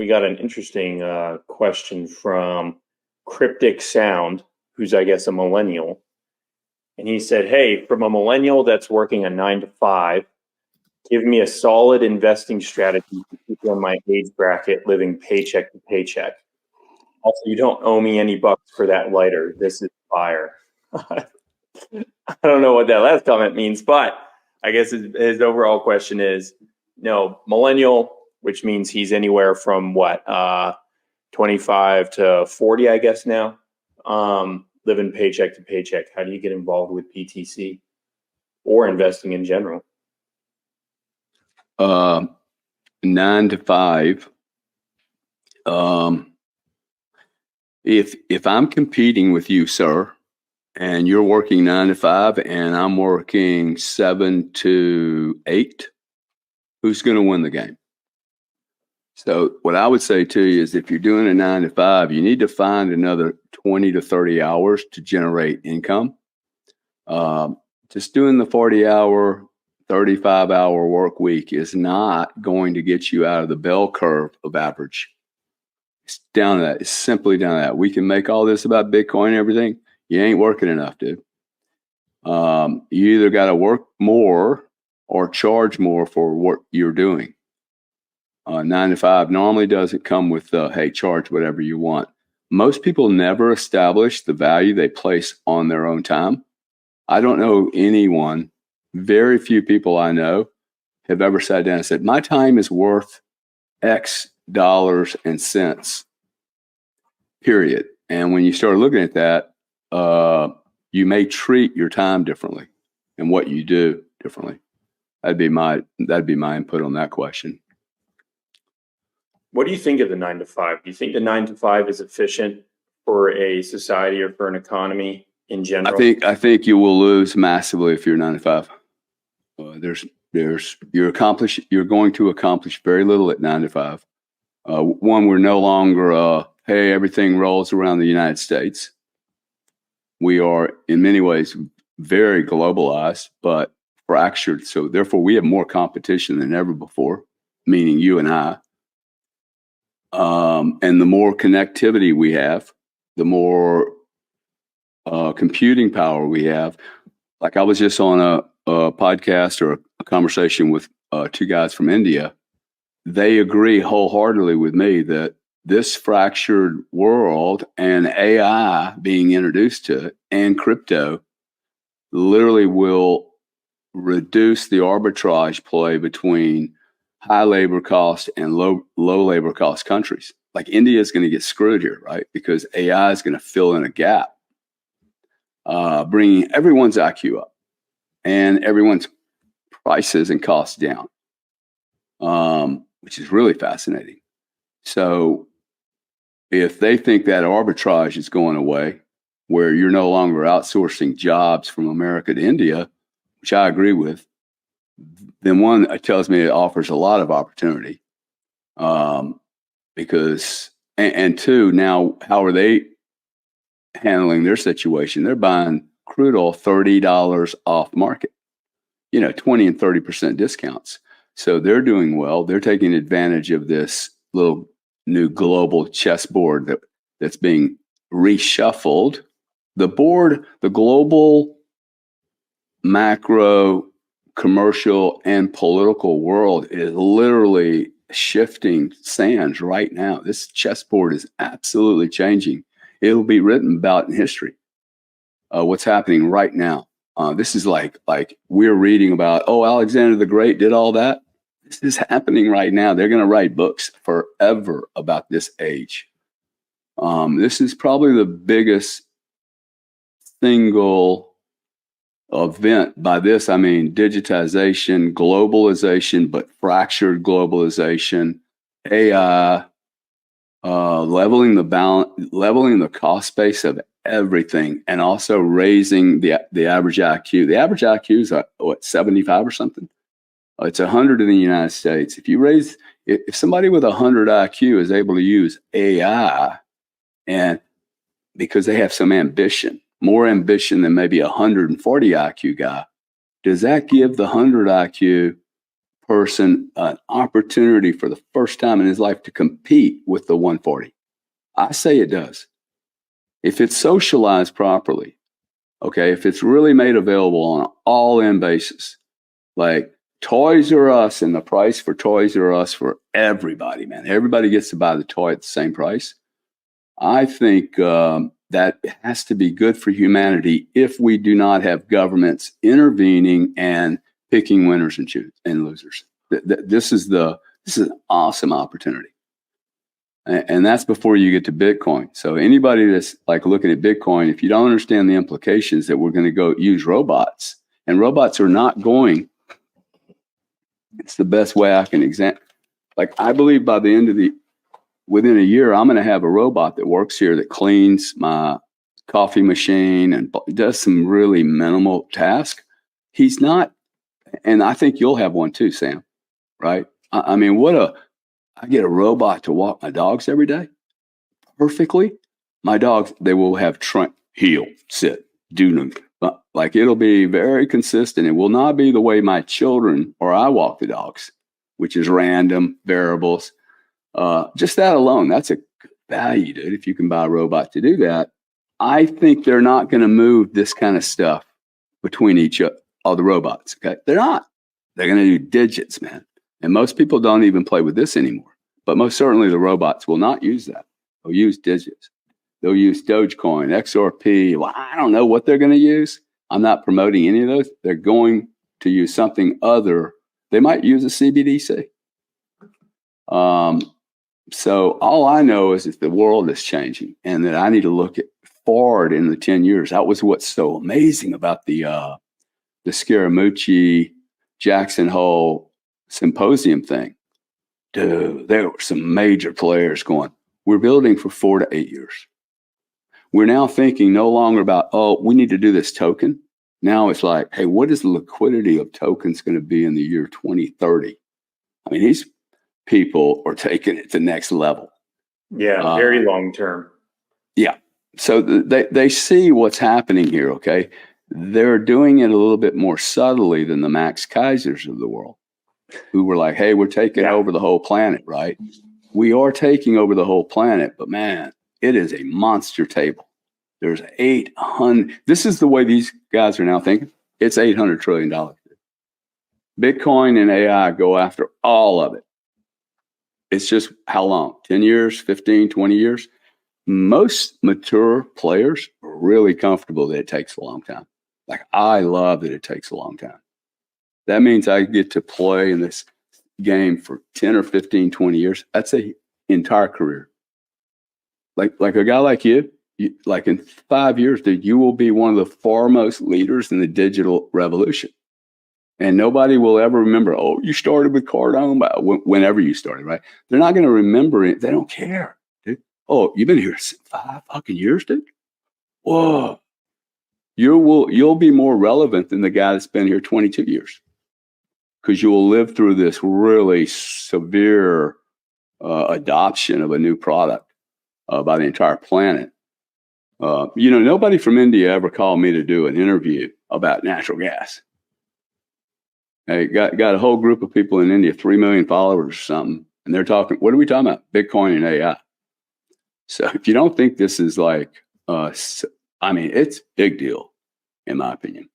we got an interesting question from Cryptic Sound, who's, I guess, a millennial. And he said, hey, from a millennial that's working a 9 to 5, give me a solid investing strategy for people in my age bracket living paycheck to paycheck. Also, you don't owe me any bucks for that lighter. This is fire. I don't know what that last comment means, but I guess his overall question is, no, millennial, which means he's anywhere from 25 to 40, I guess now, living paycheck to paycheck. How do you get involved with PTC or investing in general? 9 to 5. If I'm competing with you, sir, and you're working 9 to 5 and I'm working 7 to 8, who's going to win the game? So what I would say to you is, if you're doing a 9 to 5, you need to find another 20 to 30 hours to generate income. Just doing the 40-hour, 35-hour work week is not going to get you out of the bell curve of average. It's down to that. It's simply down to that. We can make all this about Bitcoin and everything. You ain't working enough, dude. You either got to work more or charge more for what you're doing. 9 to 5 normally doesn't come with, hey, charge whatever you want. Most people never establish the value they place on their own time. I don't know anyone, very few people I know have ever sat down and said, my time is worth X dollars and cents, period. And when you start looking at that, you may treat your time differently and what you do differently. That'd be my input on that question. What do you think of the 9 to 5? Do you think the 9 to 5 is efficient for a society or for an economy in general? I think you will lose massively if you're 9 to 5. You're going to accomplish very little at 9 to 5. One, we're no longer hey, everything rolls around the United States. We are in many ways very globalized, but fractured. So therefore, we have more competition than ever before, meaning you and I. And the more connectivity we have, the more computing power we have. Like, I was just on a podcast or a conversation with 2 guys from India. They agree wholeheartedly with me that this fractured world and AI being introduced to it and crypto literally will reduce the arbitrage play between high labor cost and low labor cost countries. Like, India is going to get screwed here, right? Because AI is going to fill in a gap, bringing everyone's IQ up and everyone's prices and costs down, which is really fascinating. So if they think that arbitrage is going away, where you're no longer outsourcing jobs from America to India, which I agree with, then one, it tells me it offers a lot of opportunity. Because, and two, now, how are they handling their situation? They're buying crude oil $30 off market, 20 and 30% discounts. So they're doing well. They're taking advantage of this little new global chessboard that's being reshuffled. The global macro commercial and political world is literally shifting sands right now. This chessboard is absolutely changing. It'll be written about in history. What's happening right now. This is like we're reading about, Alexander the Great did all that. This is happening right now. They're going to write books forever about this age. This is probably the biggest single event. By this, I mean digitization, globalization, but fractured globalization, AI, leveling the cost base of everything, and also raising the average IQ. The average IQ is 75 or something. It's 100 in the United States. If somebody with 100 IQ is able to use AI, and because they have some ambition, more ambition than maybe a 140 IQ guy, does that give the 100 IQ person an opportunity for the first time in his life to compete with the 140? I say it does. If it's socialized properly, okay, if it's really made available on an all-in basis, like Toys R Us and the price for Toys R Us for everybody, man. Everybody gets to buy the toy at the same price. I think that has to be good for humanity if we do not have governments intervening and picking winners and losers. This is an awesome opportunity. And that's before you get to Bitcoin. So anybody that's like looking at Bitcoin, if you don't understand the implications that we're going to go use robots, and robots are not going, it's the best way I can example. Like I believe by the end of within a year, I'm going to have a robot that works here that cleans my coffee machine and does some really minimal task. He's not, and I think you'll have one too, Sam, right? I mean, I get a robot to walk my dogs every day perfectly. My dogs, they will have heel, sit, do, like it'll be very consistent. It will not be the way my children or I walk the dogs, which is random variables. Just that alone, that's a value, dude. If you can buy a robot to do that, I think they're not going to move this kind of stuff between all the robots. Okay, they're not. They're going to do digits, man. And most people don't even play with this anymore. But most certainly the robots will not use that. They'll use digits. They'll use Dogecoin, XRP. Well, I don't know what they're going to use. I'm not promoting any of those. They're going to use something other. They might use a CBDC. So all I know is that the world is changing and that I need to look forward in the 10 years. That was what's so amazing about the Scaramucci Jackson Hole symposium thing. Dude, there were some major players going, we're building for 4 to 8 years. We're now thinking no longer about, oh, we need to do this token. Now it's like, hey, what is the liquidity of tokens going to be in the year 2030? I mean, these people are taking it to the next level. Yeah, very long term. Yeah. So they see what's happening here, okay? They're doing it a little bit more subtly than the Max Kaisers of the world, who were like, hey, we're taking over the whole planet, right? We are taking over the whole planet, but man, it is a monster table. There's 800. This is the way these guys are now thinking. It's $800 trillion. Bitcoin and AI go after all of it. It's just how long? 10 years, 15, 20 years? Most mature players are really comfortable that it takes a long time. Like, I love that it takes a long time. That means I get to play in this game for 10 or 15, 20 years. That's an entire career. Like a guy like you, like in 5 years, dude, you will be one of the foremost leaders in the digital revolution. And nobody will ever remember, oh, you started with Cardone, whenever you started, right? They're not going to remember it. They don't care, dude. Oh, you've been here 5 fucking years, dude? Whoa. You'll be more relevant than the guy that's been here 22 years. Because you will live through this really severe adoption of a new product by the entire planet. Nobody from India ever called me to do an interview about natural gas. Hey, got a whole group of people in India, 3 million followers or something, and they're talking, what are we talking about? Bitcoin and AI. So if you don't think this is like, it's a big deal, in my opinion.